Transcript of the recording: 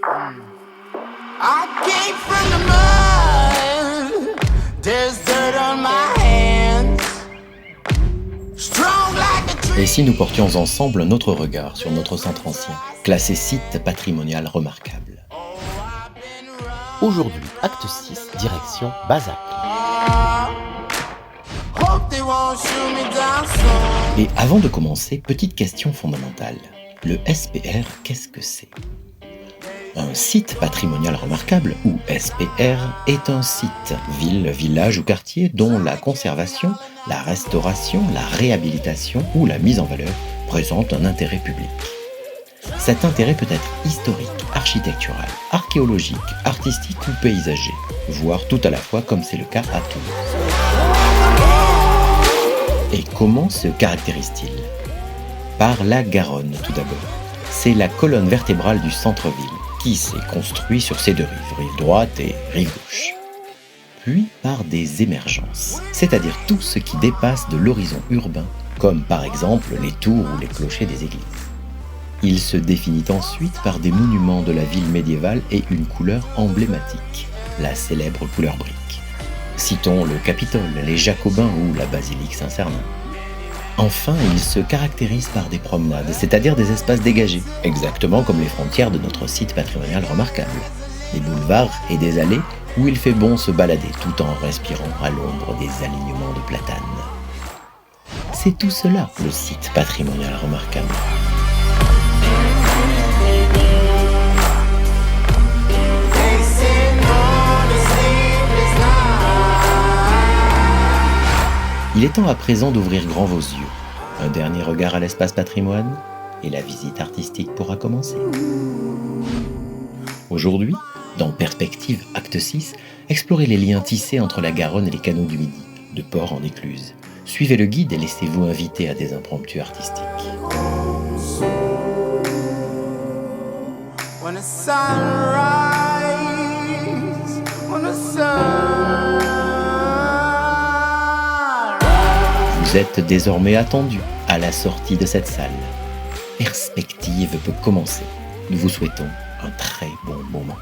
I came from the mud. There's dirt on my hands. Strong like a tree. Et si nous portions ensemble notre regard sur notre centre ancien, classé site patrimonial remarquable? Aujourd'hui, acte 6, direction Bazac. Hope they won't shoot me down soon. Et avant de commencer, petite question fondamentale. Le SPR, qu'est-ce que c'est? Un site patrimonial remarquable, ou SPR, est un site, ville, village ou quartier dont la conservation, la restauration, la réhabilitation ou la mise en valeur présente un intérêt public. Cet intérêt peut être historique, architectural, archéologique, artistique ou paysager, voire tout à la fois comme c'est le cas à Tours. Et comment se caractérise-t-il? Par la Garonne tout d'abord. C'est la colonne vertébrale du centre-ville, qui s'est construit sur ses deux rives, rive droite et rive gauche. Puis par des émergences, c'est-à-dire tout ce qui dépasse de l'horizon urbain, comme par exemple les tours ou les clochers des églises. Il se définit ensuite par des monuments de la ville médiévale et une couleur emblématique, la célèbre couleur brique. Citons le Capitole, les Jacobins ou la basilique Saint-Sernin. Enfin, il se caractérise par des promenades, c'est-à-dire des espaces dégagés, exactement comme les frontières de notre site patrimonial remarquable. Des boulevards et des allées où il fait bon se balader tout en respirant à l'ombre des alignements de platanes. C'est tout cela, le site patrimonial remarquable. They say no to sleepless night. Il est temps à présent d'ouvrir grand vos yeux. Un dernier regard à l'espace patrimoine et la visite artistique pourra commencer. Aujourd'hui, dans Perspective Acte 6, explorez les liens tissés entre la Garonne et les canaux du Midi, de Port en Écluse. Suivez le guide et laissez-vous inviter à des impromptus artistiques. When the sun rises, when the sun Vous êtes désormais attendu à la sortie de cette salle. Perspective peut commencer. Nous vous souhaitons un très bon moment.